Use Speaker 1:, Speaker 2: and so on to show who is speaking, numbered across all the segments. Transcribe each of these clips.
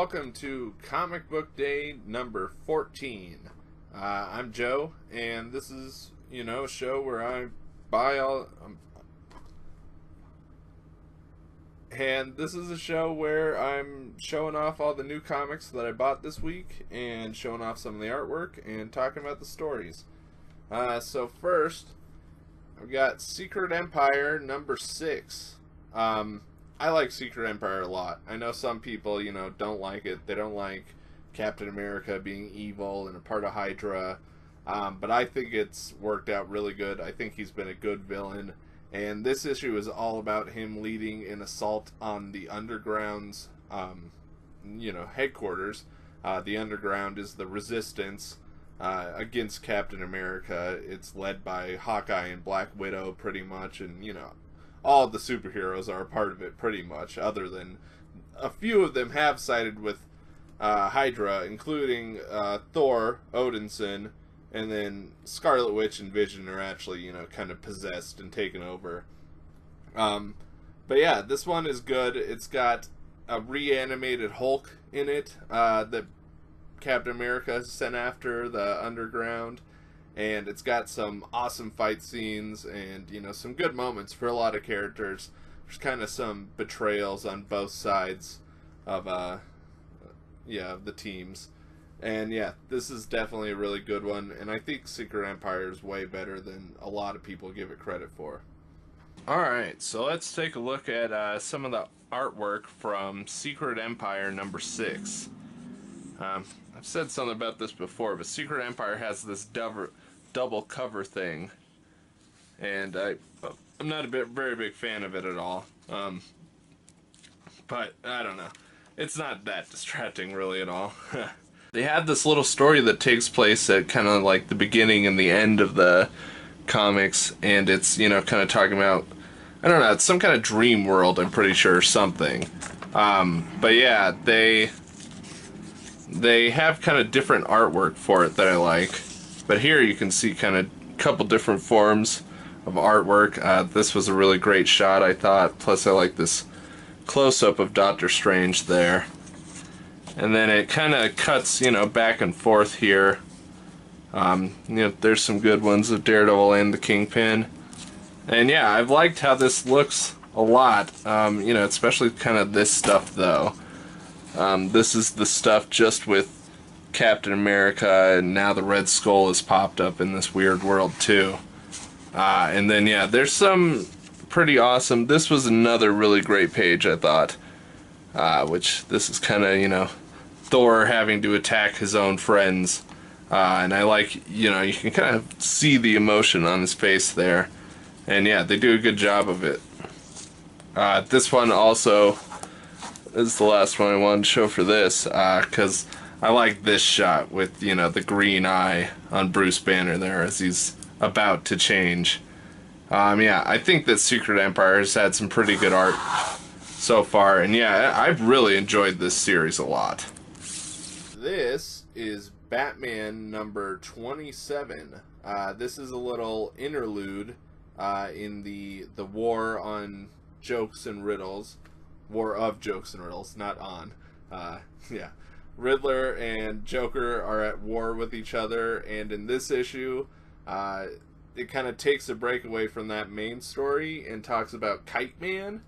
Speaker 1: welcome to Comic Book Day number 14. I'm Joe, and this is, a show where I buy all... and this is a show where I'm showing off all the new comics that I bought this week, and showing off some of the artwork, and talking about the stories. So first, I've got Secret Empire number 6. I like Secret Empire a lot. I know some people, don't like it. They don't like Captain America being evil and a part of Hydra. But I think it's worked out really good. I think he's been a good villain. And this issue is all about him leading an assault on the Underground's, headquarters. The Underground is the resistance against Captain America. It's led by Hawkeye and Black Widow pretty much, and, all the superheroes are a part of it pretty much, other than a few of them have sided with Hydra, including Thor, Odinson, and then Scarlet Witch and Vision are actually, kind of possessed and taken over. But yeah, this one is good. It's got a reanimated Hulk in it that Captain America sent after the Underground. And it's got some awesome fight scenes and, some good moments for a lot of characters. There's kind of some betrayals on both sides of, the teams. And yeah, this is definitely a really good one. And I think Secret Empire is way better than a lot of people give it credit for. Alright, so let's take a look at some of the artwork from Secret Empire number 6. I've said something about this before, but Secret Empire has this double cover thing, and I'm not a very big fan of it at all. But I don't know, it's not that distracting really at all. They have this little story that takes place at kind of like the beginning and the end of the comics, and it's kind of talking about, I don't know, it's some kind of dream world, I'm pretty sure, or something. But yeah, they have kind of different artwork for it that I like. But here you can see kind of a couple different forms of artwork. This was a really great shot, I thought. Plus I like this close-up of Doctor Strange there. And then it kind of cuts, back and forth here. There's some good ones of Daredevil and the Kingpin. And yeah, I've liked how this looks a lot. Especially kind of this stuff though. This is the stuff just with Captain America, and now the Red Skull has popped up in this weird world too. And then yeah, there's some pretty awesome, this was another really great page I thought, which this is kind of, Thor having to attack his own friends, and I like, you can kind of see the emotion on his face there, and yeah, they do a good job of it. This one also is the last one I wanted to show for this, because I like this shot with, the green eye on Bruce Banner there as he's about to change. Yeah, I think that Secret Empire has had some pretty good art so far, and yeah, I've really enjoyed this series a lot. This is Batman number 27. This is a little interlude in the war on jokes and riddles. War of jokes and riddles, not on. Yeah. Riddler and Joker are at war with each other, and in this issue, it kind of takes a break away from that main story and talks about Kite Man,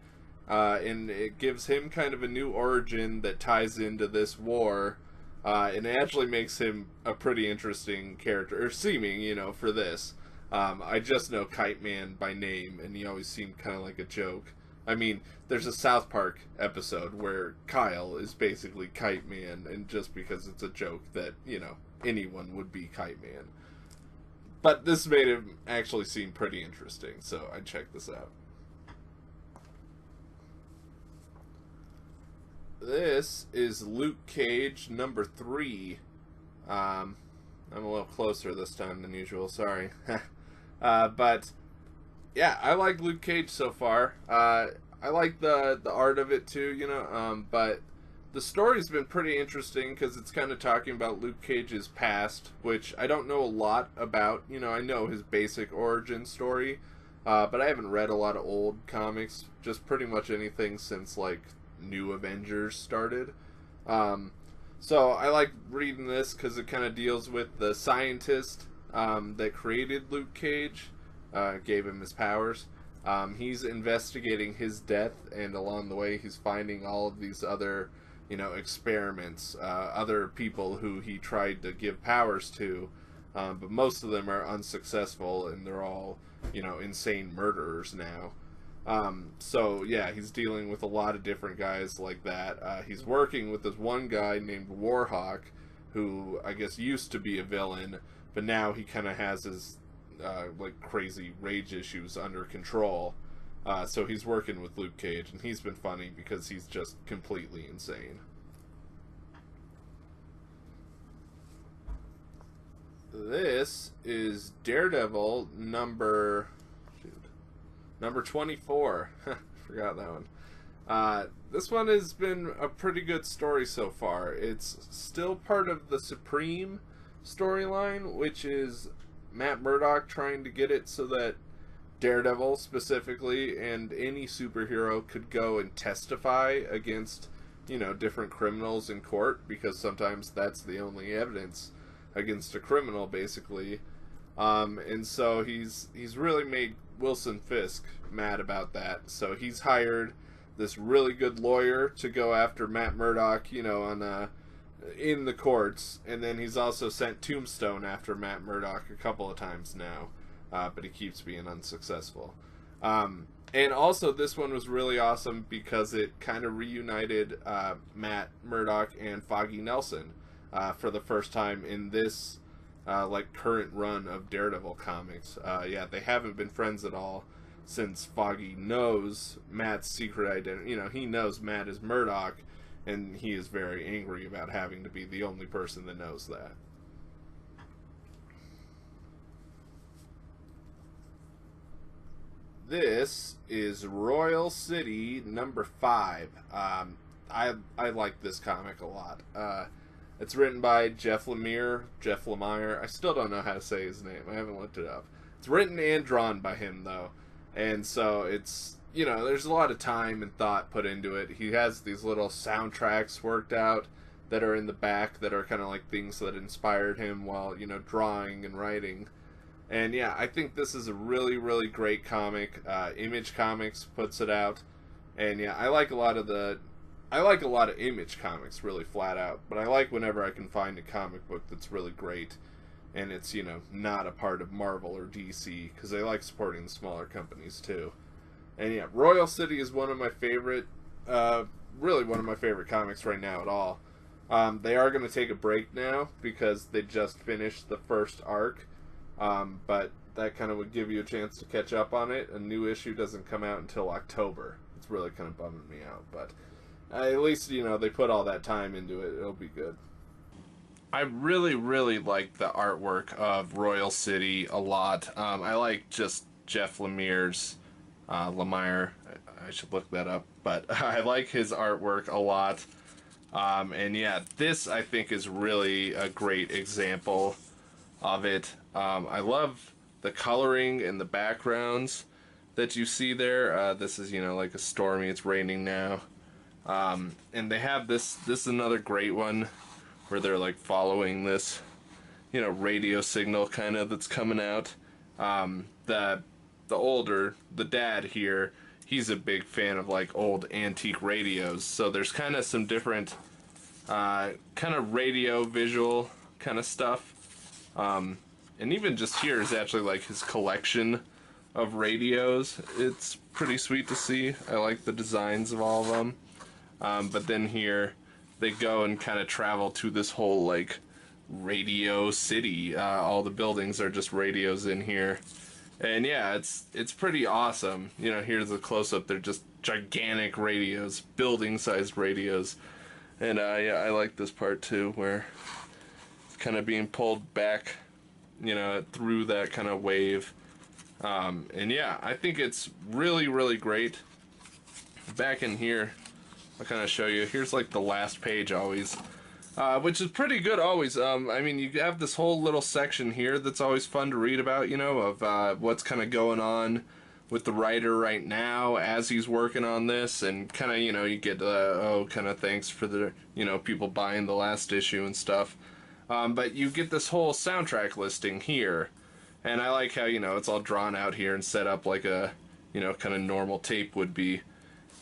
Speaker 1: and it gives him kind of a new origin that ties into this war, and it actually makes him a pretty interesting character, or seeming, for this. I just know Kite Man by name, and he always seemed kind of like a joke. I mean, there's a South Park episode where Kyle is basically Kite Man, and just because it's a joke that, anyone would be Kite Man. But this made him actually seem pretty interesting, so I checked this out. This is Luke Cage number 3. I'm a little closer this time than usual, sorry. But yeah, I like Luke Cage so far. I like the art of it too, but the story's been pretty interesting because it's kind of talking about Luke Cage's past, which I don't know a lot about. I know his basic origin story, but I haven't read a lot of old comics, just pretty much anything since, like, New Avengers started. So I like reading this because it kind of deals with the scientist that created Luke Cage, gave him his powers. He's investigating his death, and along the way he's finding all of these other, experiments, other people who he tried to give powers to, but most of them are unsuccessful, and they're all, insane murderers now. So yeah, he's dealing with a lot of different guys like that. He's working with this one guy named Warhawk, who I guess used to be a villain, but now he kind of has his crazy rage issues under control. So he's working with Luke Cage, and he's been funny because he's just completely insane. This is Daredevil number 24. Forgot that one. This one has been a pretty good story so far. It's still part of the Supreme storyline, which is Matt Murdock trying to get it so that Daredevil specifically and any superhero could go and testify against, different criminals in court, because sometimes that's the only evidence against a criminal, basically. And so he's really made Wilson Fisk mad about that. So he's hired this really good lawyer to go after Matt Murdock, in the courts, and then he's also sent Tombstone after Matt Murdock a couple of times now, but he keeps being unsuccessful. And also this one was really awesome because it kind of reunited Matt Murdock and Foggy Nelson for the first time in this current run of Daredevil comics. Yeah, they haven't been friends at all since Foggy knows Matt's secret identity. He knows Matt is Murdock, and he is very angry about having to be the only person that knows that. This is Royal City number 5. I like this comic a lot. It's written by Jeff Lemire. I still don't know how to say his name. I haven't looked it up. It's written and drawn by him, though. And so it's, there's a lot of time and thought put into it. He has these little soundtracks worked out that are in the back that are kind of like things that inspired him while, drawing and writing. And yeah, I think this is a really, really great comic. Image Comics puts it out. And yeah, I like a lot of Image Comics, really flat out. But I like whenever I can find a comic book that's really great, and it's, not a part of Marvel or DC, because they like supporting the smaller companies too. And yeah, Royal City is one of my favorite, really one of my favorite comics right now at all. They are going to take a break now because they just finished the first arc, but that kind of would give you a chance to catch up on it. A new issue doesn't come out until October. It's really kind of bumming me out, but at least, they put all that time into it. It'll be good. I really, really like the artwork of Royal City a lot. I like just Jeff Lemire's, Lemire. I should look that up. But I like his artwork a lot. And yeah, this I think is really a great example of it. I love the coloring and the backgrounds that you see there. This is, like a stormy, it's raining now. And they have this is another great one where they're like following this, radio signal kind of that's coming out. The dad here, he's a big fan of like old antique radios. So there's kind of some different kind of radio visual kind of stuff. And even just here is actually like his collection of radios. It's pretty sweet to see. I like the designs of all of them. But then here they go and kind of travel to this whole like radio city. All the buildings are just radios in here. And yeah, it's pretty awesome. Here's a close-up. They're just gigantic radios, building-sized radios. And yeah, I like this part too, where it's kind of being pulled back, through that kind of wave. And yeah, I think it's really, really great. Back in here, I'll kind of show you. Here's like the last page always, which is pretty good always. I mean, you have this whole little section here that's always fun to read about, of what's kind of going on with the writer right now as he's working on this, and kind of, you get kind of thanks for the, people buying the last issue and stuff. But you get this whole soundtrack listing here, and I like how, it's all drawn out here and set up like a, kind of normal tape would be.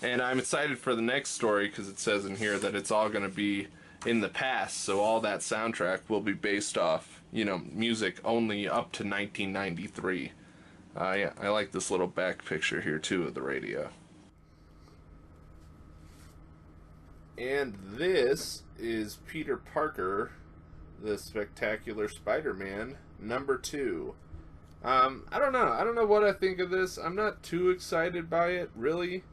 Speaker 1: And I'm excited for the next story because it says in here that it's all going to be in the past, so all that soundtrack will be based off, music only up to 1993. Yeah, I like this little back picture here too of the radio. And this is Peter Parker, the Spectacular Spider-Man, #2. I don't know. I don't know what I think of this. I'm not too excited by it, really.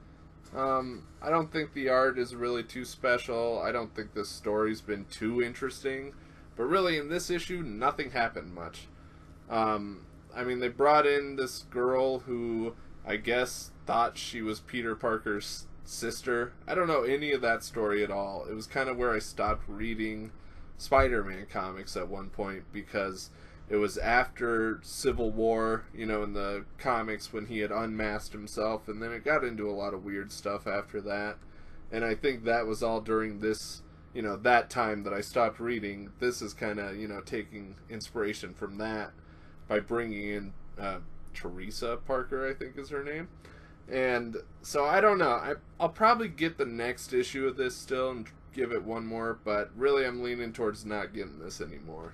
Speaker 1: I don't think the art is really too special. I don't think this story's been too interesting. But really, in this issue, nothing happened much. I mean, they brought in this girl who, I guess, thought she was Peter Parker's sister. I don't know any of that story at all. It was kind of where I stopped reading Spider-Man comics at one point, because it was after Civil War, in the comics when he had unmasked himself, and then it got into a lot of weird stuff after that. And I think that was all during this, that time that I stopped reading. This is kind of, taking inspiration from that by bringing in Teresa Parker, I think is her name. And so I don't know. I'll probably get the next issue of this still and give it one more, but really I'm leaning towards not getting this anymore.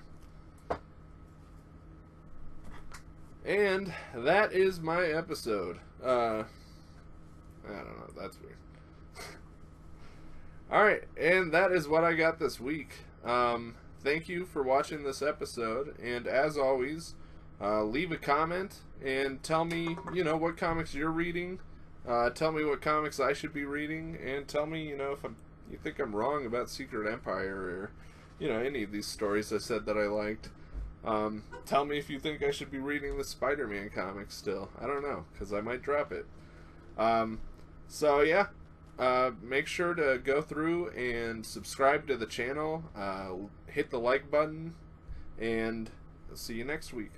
Speaker 1: And that is my episode. I don't know, that's weird. Alright, and that is what I got this week. Thank you for watching this episode, and as always, leave a comment and tell me, what comics you're reading. Tell me what comics I should be reading, and tell me, if you think I'm wrong about Secret Empire or, any of these stories I said that I liked. Tell me if you think I should be reading the Spider-Man comic still. I don't know, because I might drop it. So yeah, make sure to go through and subscribe to the channel, hit the like button, and I'll see you next week.